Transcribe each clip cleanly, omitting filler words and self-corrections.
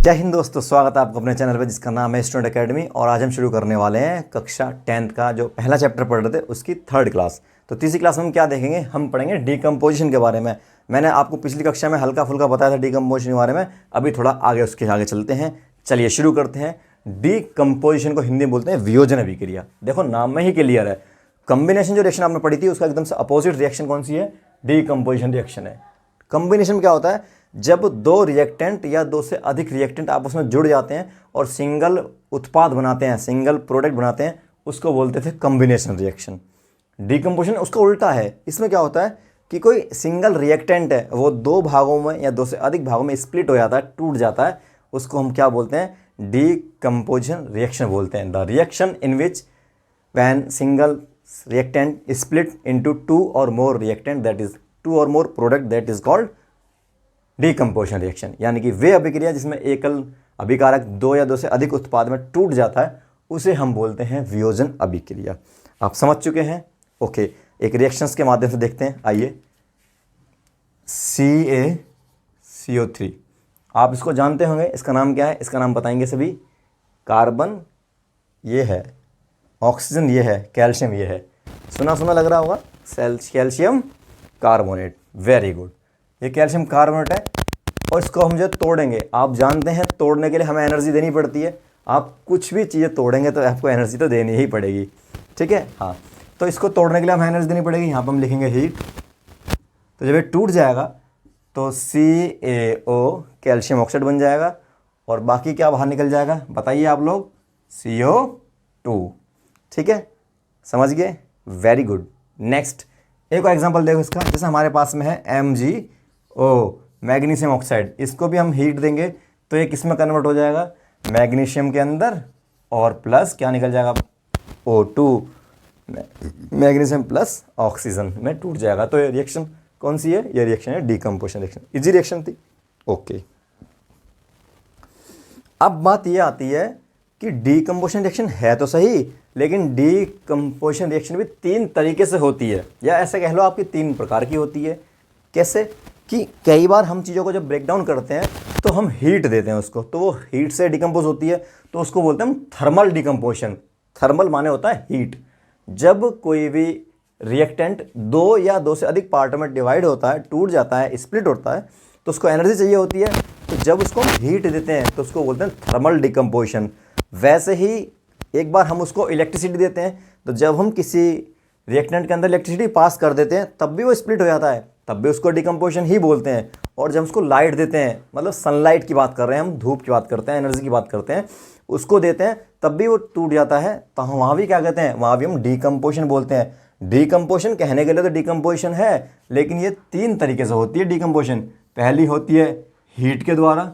जय हिंद दोस्तों, स्वागत है आपको अपने चैनल पे जिसका नाम है स्टूडेंट एकेडमी। और आज हम शुरू करने वाले हैं कक्षा 10th का जो पहला चैप्टर पढ़ रहे थे उसकी थर्ड क्लास। तो तीसरी क्लास में हम क्या देखेंगे, हम पढ़ेंगे डीकम्पोजिशन के बारे में। मैंने आपको पिछली कक्षा में हल्का फुल्का बताया था डीकम्पोजिशन के बारे में, अभी थोड़ा आगे उसके आगे चलते हैं। चलिए शुरू करते हैं। डीकम्पोजिशन को हिंदी में बोलते हैं वियोजन अभिक्रिया। देखो नाम में ही क्लियर है, कम्बिनेशन जो रिएक्शन आपने पढ़ी थी उसका एकदम से अपोजिट रिएक्शन कौन सी है, डीकम्पोजिशन रिएक्शन है। कम्बिनेशन क्या होता है, जब दो रिएक्टेंट या दो से अधिक रिएक्टेंट आपस में जुड़ जाते हैं और सिंगल उत्पाद बनाते हैं, सिंगल प्रोडक्ट बनाते हैं, उसको बोलते थे कम्बिनेशन रिएक्शन। डीकम्पोजिशन उसका उल्टा है। इसमें क्या होता है कि कोई सिंगल रिएक्टेंट है वो दो भागों में या दो से अधिक भागों में स्प्लिट हो जाता है, टूट जाता है, उसको हम क्या बोलते हैं, डीकम्पोजिशन रिएक्शन बोलते हैं। The reaction in which when single reactant split into two or more reactant, that is two or more product, that is called decomposition reaction। यानी कि वे अभिक्रिया जिसमें एकल अभिकारक दो या दो से अधिक उत्पाद में टूट जाता है उसे हम बोलते हैं वियोजन अभिक्रिया। आप समझ चुके हैं? ओके, एक रिएक्शंस के माध्यम से देखते हैं। आइए, CaCO3, आप इसको जानते होंगे, इसका नाम क्या है, इसका नाम बताएंगे सभी। कार्बन ये है, ऑक्सीजन ये है, कैल्शियम ये है। सुना सुना लग रहा होगा, कैल्शियम कार्बोनेट। वेरी गुड, ये कैल्शियम कार्बोनेट है और इसको हम जो तोड़ेंगे, आप जानते हैं तोड़ने के लिए हमें एनर्जी देनी पड़ती है। आप कुछ भी चीज़ें तोड़ेंगे तो आपको एनर्जी तो देनी ही पड़ेगी, ठीक है। हाँ, तो इसको तोड़ने के लिए हमें एनर्जी देनी पड़ेगी। यहाँ पर हम लिखेंगे हीट। तो जब ये टूट जाएगा तो CaO कैल्शियम ऑक्साइड बन जाएगा और बाकी क्या बाहर निकल जाएगा, बताइए आप लोग, CO2। ठीक है, समझ गए? Very good. नेक्स्ट एक और एग्जांपल देखो इसका। जैसे हमारे पास में है MgO मैग्नीशियम ऑक्साइड, इसको भी हम हीट देंगे तो ये किस में कन्वर्ट हो जाएगा, मैग्नीशियम के अंदर, और प्लस क्या निकल जाएगा, O2, मैग्नीशियम प्लस ऑक्सीजन में टूट जाएगा। तो ये रिएक्शन कौन सी है, ये रिएक्शन है डीकम्पोजिशन रिएक्शन। इजी रिएक्शन थी। ओके, अब बात ये आती है कि डीकम्पोजिशन रिएक्शन है तो सही, लेकिन डीकम्पोजिशन रिएक्शन भी तीन तरीके से होती है, या ऐसे कह लो आपकी तीन प्रकार की होती है। कैसे कि कई बार हम चीज़ों को जब ब्रेक डाउन करते हैं तो हम हीट देते हैं उसको, तो वो हीट से डिकम्पोज होती है, तो उसको बोलते हैं हम थर्मल डीकम्पोजिशन। थर्मल माने होता है हीट। जब कोई भी रिएक्टेंट दो या दो से अधिक पार्ट में डिवाइड होता है, टूट जाता है, स्प्लिट होता है, तो उसको एनर्जी चाहिए होती है। तो जब उसको हम हीट देते हैं तो उसको बोलते हैं थर्मल डीकम्पोजिशन। वैसे ही एक बार हम उसको इलेक्ट्रिसिटी देते हैं, तो जब हम किसी रिएक्टेंट के अंदर इलेक्ट्रिसिटी पास कर देते हैं तब भी वो स्प्लिट हो जाता है, तब भी उसको डीकम्पोजिशन ही बोलते हैं। और जब उसको लाइट देते हैं, मतलब सनलाइट की बात कर रहे हैं हम, धूप की बात करते हैं, एनर्जी की बात करते हैं, उसको देते हैं तब भी वो टूट जाता है, तो हम वहाँ भी क्या कहते हैं, वहाँ भी हम डीकम्पोजिशन बोलते हैं। डीकम्पोजिशन कहने के लिए तो डीकम्पोजिशन है, लेकिन ये तीन तरीके से होती है डीकम्पोजिशन। पहली होती है हीट के द्वारा,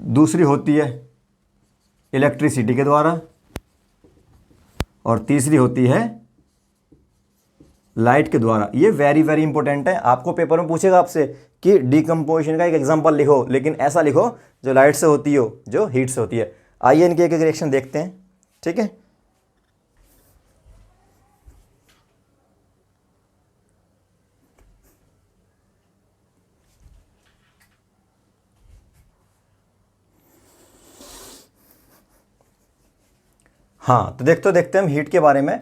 दूसरी होती है इलेक्ट्रिसिटी के द्वारा, और तीसरी होती है लाइट के द्वारा। ये वेरी वेरी इंपॉर्टेंट है। आपको पेपर में पूछेगा आपसे कि डीकम्पोजिशन का एक एग्जांपल लिखो, लेकिन ऐसा लिखो जो लाइट से होती हो, जो हीट से होती है। आइए इनके एक एक रिएक्शन देखते हैं, ठीक है। हाँ, तो देखते हैं हम हीट के बारे में।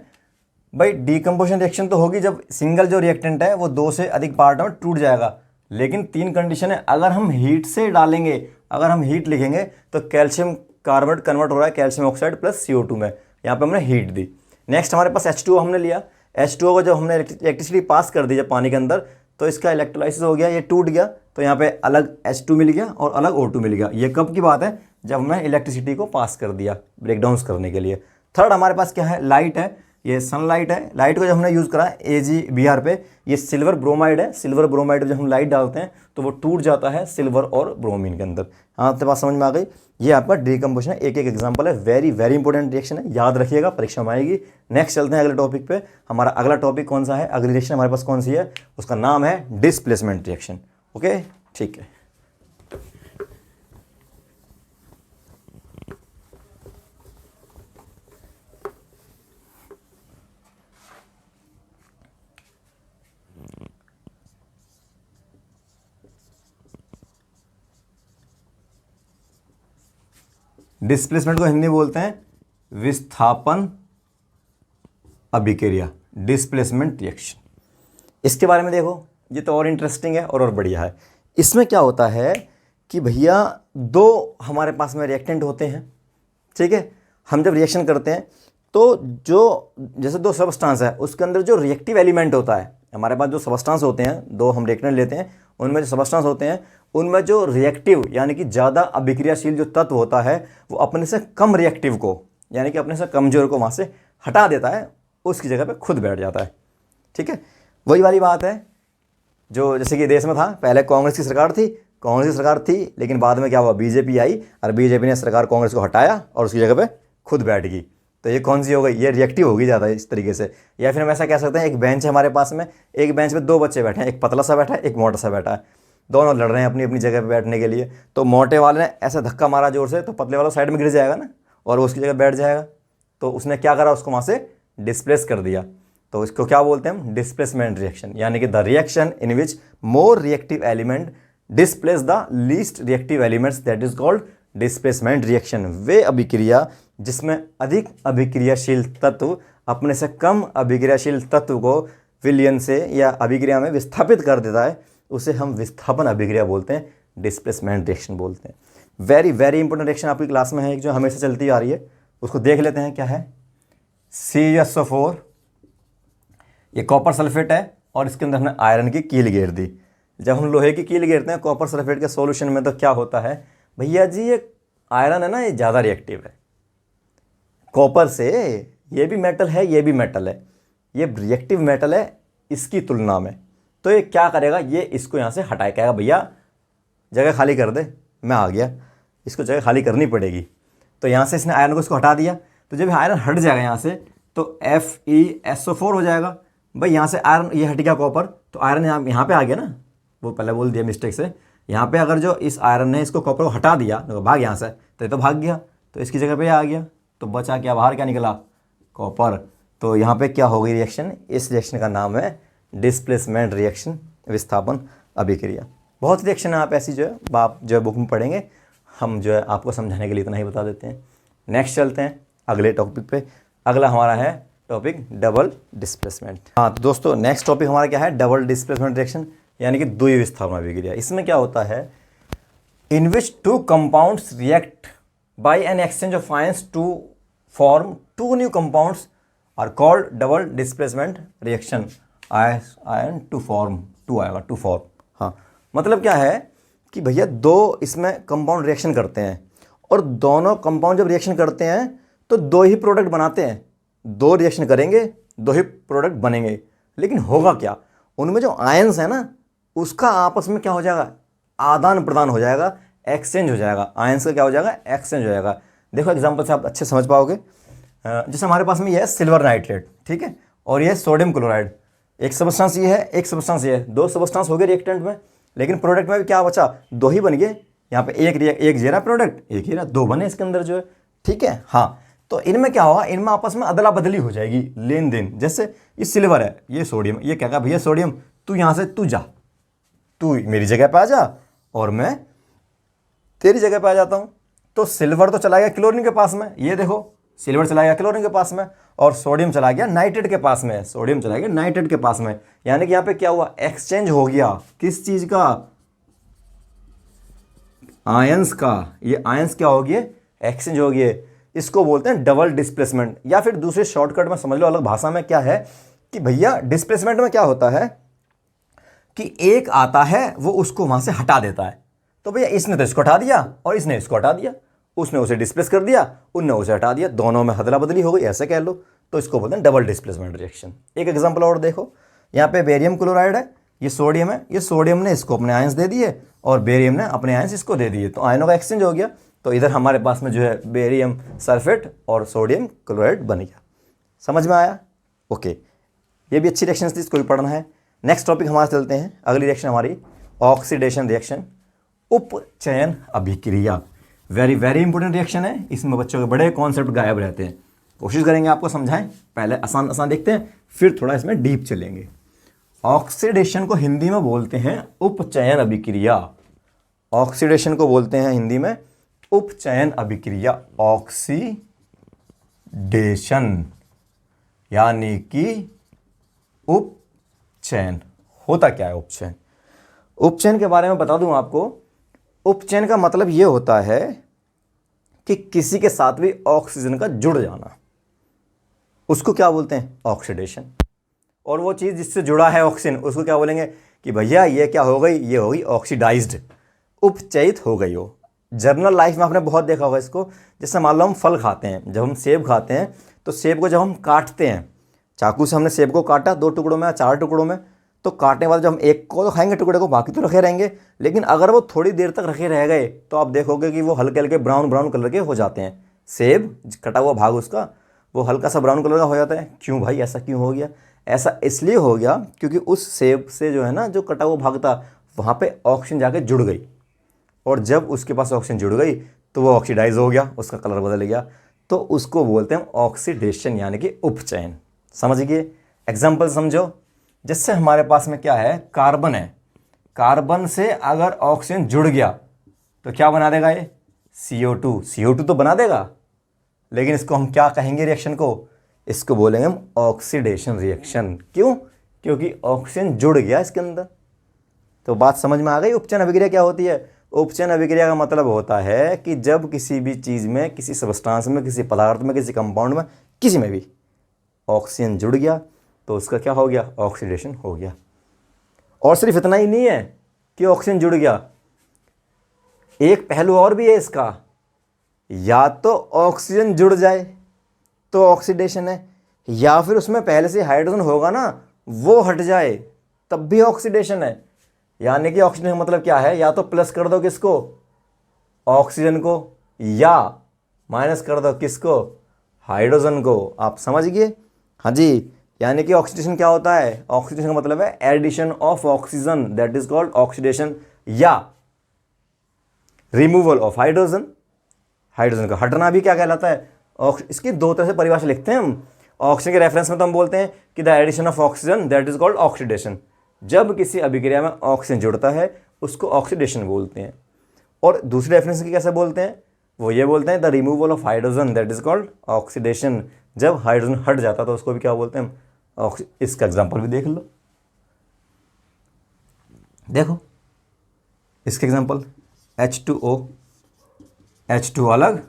भाई डीकम्पोजिशन रिएक्शन तो होगी जब सिंगल जो रिएक्टेंट है वो दो से अधिक पार्ट में टूट जाएगा, लेकिन तीन कंडीशन है। अगर हम हीट से डालेंगे, अगर हम हीट लिखेंगे तो कैल्शियम कार्बोनेट कन्वर्ट हो रहा है कैल्शियम ऑक्साइड प्लस CO2 में, यहाँ पे हमने हीट दी। नेक्स्ट हमारे पास H2O हमने लिया। H2O को जब हमने इलेक्ट्रिसिटी पास कर दी जब पानी के अंदर, तो इसका इलेक्ट्रोलाइसिस हो गया, ये टूट गया, तो यहाँ पे अलग H2 मिल गया और अलग O2 मिल गया। ये कब की बात है, जब हमने इलेक्ट्रिसिटी को पास कर दिया ब्रेकडाउन करने के लिए। थर्ड हमारे पास क्या है, लाइट है। ये सनलाइट है। लाइट को जब हमने यूज़ करा AgBr पे, ये सिल्वर ब्रोमाइड है। सिल्वर ब्रोमाइड जब हम लाइट डालते हैं तो वो टूट जाता है सिल्वर और ब्रोमीन के अंदर। हाँ, आपके पास समझ में आ गई। ये आपका डीकम्पोजिशन है, एक एक एग्जांपल है। वेरी वेरी इंपॉर्टेंट रिएक्शन है, याद रखिएगा, परीक्षा में आएगी। नेक्स्ट चलते हैं अगले टॉपिक पे। हमारा अगला टॉपिक कौन सा है, अगली रिएक्शन हमारे पास कौन सी है, उसका नाम है डिस्प्लेसमेंट रिएक्शन। ओके, ठीक है। डिस्प्लेसमेंट को हिंदी में बोलते हैं विस्थापन अभिक्रिया, डिस्प्लेसमेंट रिएक्शन। इसके बारे में देखो, ये तो और इंटरेस्टिंग है और बढ़िया है। इसमें क्या होता है कि भैया दो हमारे पास में रिएक्टेंट होते हैं, ठीक है। हम जब रिएक्शन करते हैं तो जो जैसे दो सबस्टांस है उसके अंदर जो रिएक्टिव एलिमेंट होता है, हमारे पास जो सबस्टांस होते हैं, दो हम रिएक्टेंट लेते हैं, उनमें जो सबस्टांस होते हैं उनमें जो रिएक्टिव यानी कि ज़्यादा अभिक्रियाशील जो तत्व होता है वो अपने से कम रिएक्टिव को यानी कि अपने से कमजोर को वहाँ से हटा देता है, उसकी जगह पे खुद बैठ जाता है, ठीक है। वही वाली बात है जो जैसे कि देश में था, पहले कांग्रेस की सरकार थी लेकिन बाद में क्या हुआ, बीजेपी आई और बीजेपी ने सरकार कांग्रेस को हटाया और उसकी जगह पे खुद बैठ गई। तो ये कौन सी हो गई, ये रिएक्टिव होगी ज़्यादा इस तरीके से। या फिर हम ऐसा कह सकते हैं, एक बेंच है हमारे पास में, एक बेंच पे दो बच्चे बैठे हैं, एक पतला सा बैठा है, एक मोटा सा बैठा है, दोनों लड़ रहे हैं अपनी अपनी जगह पे बैठने के लिए। तो मोटे वाले ने ऐसा धक्का मारा जोर से तो पतले वाला साइड में गिर जाएगा ना और वो उसकी जगह बैठ जाएगा। तो उसने क्या करा, उसको वहाँ से डिस्प्लेस कर दिया। तो इसको क्या बोलते हैं हम, डिस्प्लेसमेंट रिएक्शन, यानी कि the reaction in which more reactive element displace the least reactive elements, that is called displacement reaction. वे अभिक्रिया जिसमें अधिक अभिक्रियाशील तत्व अपने से कम अभिक्रियाशील तत्व को विलयन से या अभिक्रिया में विस्थापित कर देता है, उसे हम विस्थापन अभिक्रिया बोलते हैं, डिस्प्लेसमेंट रिएक्शन बोलते हैं। वेरी वेरी इंपॉर्टेंट रिएक्शन आपकी क्लास में है एक जो हमेशा चलती आ रही है, उसको देख लेते हैं क्या है। CuSO4, ये कॉपर सल्फेट है और इसके अंदर हमने आयरन की कील घेर दी। जब हम लोहे की कील घेरते हैं कॉपर सल्फेट के सॉल्यूशन में तो क्या होता है भैया जी, ये आयरन है ना, ये ज़्यादा रिएक्टिव है कॉपर से। ये भी मेटल है, ये भी मेटल है, ये रिएक्टिव मेटल है इसकी तुलना में। तो ये क्या करेगा, ये इसको यहाँ से हटाए, कहेगा भैया जगह खाली कर दे, मैं आ गया, इसको जगह खाली करनी पड़ेगी। तो यहाँ से इसने आयरन को इसको हटा दिया, तो जब आयरन हट जाएगा यहाँ से तो FeSO4 हो जाएगा। भाई यहाँ से आयरन ये हट गया कॉपर, तो आयरन यहाँ पे आ गया ना, वो पहले बोल दिया मिस्टेक से। यहाँ पे अगर जो इस आयरन ने इसको कॉपर को हटा दिया तो भाग यहाँ से, तो ये तो भाग गया, तो इसकी जगह पे आ गया, तो बचा क्या, बाहर क्या निकला, कॉपर। तो यहाँ पे क्या हो गई रिएक्शन, इस रिएक्शन का नाम है डिस्प्लेसमेंट रिएक्शन, विस्थापन अभिक्रिया। बहुत रिएक्शन है आप ऐसी जो है आप जो है बुक में पढ़ेंगे, हम जो है आपको समझाने के लिए इतना ही बता देते हैं। नेक्स्ट चलते हैं अगले टॉपिक पे। अगला हमारा है टॉपिक डबल डिस्प्लेसमेंट। हाँ तो दोस्तों नेक्स्ट टॉपिक हमारा क्या है, डबल डिस्प्लेसमेंट रिएक्शन यानी कि द्वि विस्थापन अभिक्रिया। इसमें क्या होता है, in which two compounds react by an exchange of ions to form two new compounds are called double displacement reaction. Ion to form, to आएगा टू फॉर्म। हाँ मतलब क्या है कि भैया दो इसमें कंपाउंड रिएक्शन करते हैं और दोनों कंपाउंड जब रिएक्शन करते हैं तो दो ही प्रोडक्ट बनाते हैं, दो रिएक्शन करेंगे दो ही प्रोडक्ट बनेंगे। लेकिन होगा क्या, उनमें जो आयंस है ना उसका आपस में क्या हो जाएगा, आदान प्रदान हो जाएगा, एक्सचेंज हो जाएगा। आयंस का क्या हो जाएगा, एक्सचेंज हो जाएगा। देखो एग्जांपल से आप अच्छे समझ पाओगे। जैसे हमारे पास में ये है सिल्वर नाइट्रेट, ठीक है, और ये सोडियम क्लोराइड। एक सबस्टांस ये है, एक सबस्टांस ये है, दो सबस्टांस हो गए रिएक्टेंट में, लेकिन प्रोडक्ट में भी क्या बचा, दो ही बन गए। यहाँ पे एक ये रहा प्रोडक्ट, एक ही रहा, दो बने इसके अंदर जो है, ठीक है। हाँ तो इनमें क्या होगा, इनमें आपस में अदला बदली हो जाएगी, लेन देन। जैसे ये सिल्वर है, ये सोडियम, ये क्या कहा भैया सोडियम तू यहाँ से तू जा, तू मेरी जगह पे आ जा और मैं तेरी जगह पे आ जाता हूँ। तो सिल्वर तो चला गया क्लोरीन के पास में, ये देखो सिल्वर चला गया क्लोरीन के पास में, और सोडियम चला गया नाइट्रेट के पास में, सोडियम चला गया नाइट्रेट के पास में। यानी कि यहाँ पे क्या हुआ, एक्सचेंज हो गया, किस चीज का, आयंस का। ये आयंस क्या हो गया, एक्सचेंज हो गया। इसको बोलते हैं डबल डिस्प्लेसमेंट, या फिर दूसरे शॉर्टकट में समझ लो अलग भाषा में क्या है कि भैया डिस्प्लेसमेंट में क्या होता है कि एक आता है वो उसको वहां से हटा देता है। तो भैया इसने तो इसको हटा दिया और इसने इसको हटा दिया, उसने उसे डिस्प्लेस कर दिया, उनने उसे हटा दिया, दोनों में हदला बदली हो गई, ऐसे कह लो। तो इसको बोलते हैं डबल डिस्प्लेसमेंट रिएक्शन। एक एग्जांपल और देखो, यहाँ पे बेरियम क्लोराइड है, ये सोडियम है, ये सोडियम ने इसको अपने आयंस दे दिए और बेरियम ने अपने आयंस इसको दे दिए, तो आयनों का एक्सचेंज हो गया। तो इधर हमारे पास में जो है बेरियम सल्फेट और सोडियम क्लोराइड बन गया। समझ में आया, ओके। ये भी अच्छी रिएक्शन थी, इसको भी पढ़ना है। नेक्स्ट टॉपिक हमारे चलते हैं, अगली रिएक्शन हमारी ऑक्सीडेशन रिएक्शन, उपचयन अभिक्रिया। वेरी वेरी इंपॉर्टेंट रिएक्शन है, इसमें बच्चों के बड़े कॉन्सेप्ट गायब रहते हैं। कोशिश करेंगे आपको समझाएं, पहले आसान आसान देखते हैं फिर थोड़ा इसमें डीप चलेंगे। ऑक्सीडेशन को हिंदी में बोलते हैं उपचयन अभिक्रिया। ऑक्सीडेशन को बोलते हैं हिंदी में उपचयन अभिक्रिया ऑक्सीडेशन, यानी कि उपचयन। होता क्या है उपचयन? उपचयन के बारे में बता दूं आपको। उपचयन का मतलब यह होता है कि किसी के साथ भी ऑक्सीजन का जुड़ जाना, उसको क्या बोलते हैं? ऑक्सीडेशन। और वो चीज़ जिससे जुड़ा है ऑक्सीजन, उसको क्या बोलेंगे कि भैया ये क्या हो गई? ये हो गई ऑक्सीडाइज्ड, उपचयित हो गई हो। जर्नल लाइफ में आपने बहुत देखा होगा इसको। जैसे मान लो हम फल खाते हैं, जब हम सेब खाते हैं तो सेब को जब हम काटते हैं, चाकू से हमने सेब को काटा 2 टुकड़ों में या 4 टुकड़ों में, तो काटने वाले जब हम एक को तो खाएंगे टुकड़े को, बाकी तो रखे रहेंगे। लेकिन अगर वो थोड़ी देर तक रखे रह गए तो आप देखोगे कि वो हल्के हल्के ब्राउन ब्राउन कलर के हो जाते हैं। सेब कटा हुआ भाग उसका वो हल्का सा ब्राउन कलर का हो जाता है। क्यों भाई, ऐसा क्यों हो गया? ऐसा इसलिए हो गया क्योंकि उस सेब से जो है ना, जो कटा हुआ भाग था, वहाँ पे ऑक्सीजन जाके जुड़ गई, और जब उसके पास ऑक्सीजन जुड़ गई तो वो ऑक्सीडाइज हो गया, उसका कलर बदल गया। तो उसको बोलते हैं ऑक्सीडेशन, यानी कि उपचयन। समझ गए? एग्जाम्पल समझो। जैसे हमारे पास में क्या है? कार्बन है। कार्बन से अगर ऑक्सीजन जुड़ गया तो क्या बना देगा ये? CO2। CO2 तो बना देगा, लेकिन इसको हम क्या कहेंगे रिएक्शन को? इसको बोलेंगे हम ऑक्सीडेशन रिएक्शन। क्यों? क्योंकि ऑक्सीजन जुड़ गया इसके अंदर। तो बात समझ में आ गई? उपचयन अभिक्रिया क्या होती है? उपचयन अभिक्रिया का मतलब होता है कि जब किसी भी चीज़ में, किसी सब्सटेंस में, किसी पदार्थ में, किसी कंपाउंड में, किसी में भी ऑक्सीजन जुड़ गया तो उसका क्या हो गया? ऑक्सीडेशन हो गया। और सिर्फ इतना ही नहीं है कि ऑक्सीजन जुड़ गया, एक पहलू और भी है इसका। या तो ऑक्सीजन जुड़ जाए तो ऑक्सीडेशन है, या फिर उसमें पहले से हाइड्रोजन होगा ना, वो हट जाए तब भी ऑक्सीडेशन है। यानी कि ऑक्सीजन का मतलब क्या है? या तो प्लस कर दो किसको? ऑक्सीजन को, या माइनस कर दो किसको? हाइड्रोजन को। आप समझ गए? हाँ जी। यानी कि ऑक्सीडेशन क्या होता है? ऑक्सीडेशन का मतलब है addition of oxygen, that is called oxidation, या रिमूवल ऑफ हाइड्रोजन। हाइड्रोजन का हटना भी क्या कहलाता है? इसकी 2 तरह से परिभाषा लिखते हैं हम। ऑक्सीजन के रेफरेंस में तो हम बोलते हैं कि the addition of oxygen, that is called oxidation. जब किसी अभिक्रिया में ऑक्सीजन जुड़ता है उसको ऑक्सीडेशन बोलते हैं। और दूसरे रेफरेंस की कैसे बोलते हैं? वो ये बोलते हैं the removal of hydrogen, that is called oxidation. जब हाइड्रोजन हट जाता है तो उसको भी क्या बोलते हैं हम? इसका एग्जाम्पल भी देख लो। देखो इसके एग्जाम्पल, H2O, H2 अलग,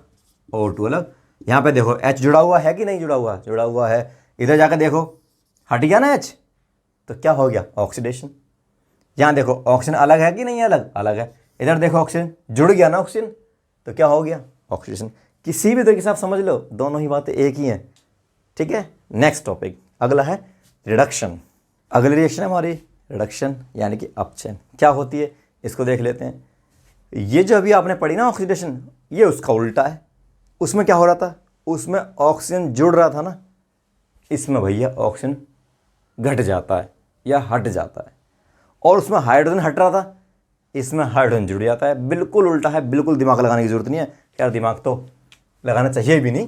O2 अलग। यहाँ पे देखो H जुड़ा हुआ है कि नहीं जुड़ा हुआ? जुड़ा हुआ है। इधर जाकर देखो, हट गया ना H, तो क्या हो गया? ऑक्सीडेशन। यहाँ देखो ऑक्सीजन अलग है कि नहीं अलग? अलग है। इधर देखो ऑक्सीजन जुड़ गया ना ऑक्सीजन, तो क्या हो गया? ऑक्सीडेशन। किसी भी तरीके से आप समझ लो, दोनों ही बातें एक ही हैं। ठीक है। नेक्स्ट टॉपिक अगला है रिडक्शन। अगली रिएक्शन है हमारी रिडक्शन, यानी कि अपचयन। क्या होती है इसको देख लेते हैं। ये जो अभी आपने पढ़ी ना ऑक्सीडेशन, ये उसका उल्टा है। उसमें क्या हो रहा था? उसमें ऑक्सीजन जुड़ रहा था ना, इसमें भैया ऑक्सीजन घट जाता है या हट जाता है। और उसमें हाइड्रोजन हट रहा था, इसमें हाइड्रोजन जुड़ जाता है। बिल्कुल उल्टा है, बिल्कुल दिमाग लगाने की जरूरत नहीं है। यार दिमाग तो लगाना चाहिए भी नहीं,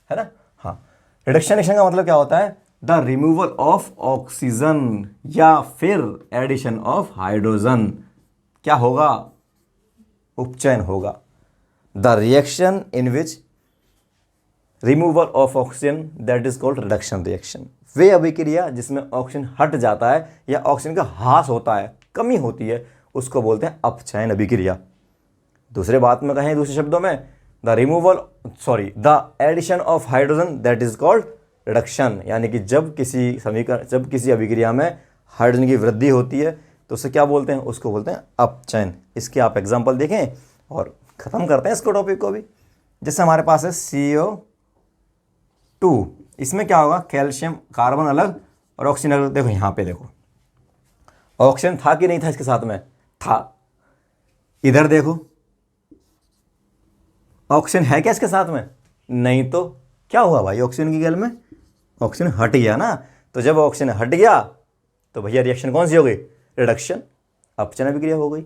है ना। हाँ, रिडक्शन रिएक्शन का मतलब क्या होता है? द रिमूवल ऑफ ऑक्सीजन या फिर एडिशन ऑफ हाइड्रोजन। क्या होगा? उपचयन होगा। The reaction in which removal of oxygen, that is called reduction reaction. वे अभिक्रिया जिसमें ऑक्सीजन हट जाता है या ऑक्सीजन का ह्रास होता है, कमी होती है, उसको बोलते हैं अपचयन अभिक्रिया। दूसरे बात में कहें, दूसरे शब्दों में, the addition of hydrogen, that is called reduction. यानी कि जब किसी अभिक्रिया में हाइड्रोजन की वृद्धि होती है तो उसे क्या बोलते हैं? उसको बोलते हैं अपचयन। इसके आप एग्जाम्पल देखें और ख़त्म करते हैं इसको, टॉपिक को भी। जैसे हमारे पास है CO2, इसमें क्या होगा? कैल्शियम, कार्बन अलग और ऑक्सीजन अलग। देखो यहाँ पे देखो, ऑक्सीजन था कि नहीं था इसके साथ में? था। इधर देखो ऑक्सीजन है क्या इसके साथ में? नहीं। तो क्या हुआ भाई? ऑक्सीजन की गैल में ऑक्सीजन हट गया ना। तो जब ऑक्सीजन हट गया तो भैया रिएक्शन कौन सी हो गई? रिडक्शन, अपचयन अभिक्रिया हो गई।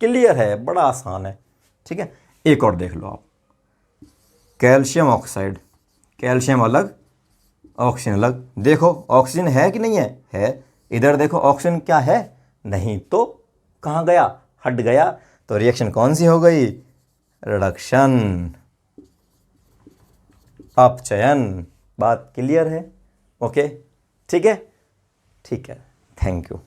क्लियर है, बड़ा आसान है। ठीक है। एक और देख लो आप, कैल्शियम ऑक्साइड, कैल्शियम अलग, ऑक्सीजन अलग। देखो ऑक्सीजन है कि नहीं है? है। इधर देखो ऑक्सीजन क्या है? नहीं। तो कहाँ गया? हट गया। तो रिएक्शन कौन सी हो गई? रिडक्शन, अपचयन। बात क्लियर है? ओके, ठीक है, ठीक है, थैंक यू।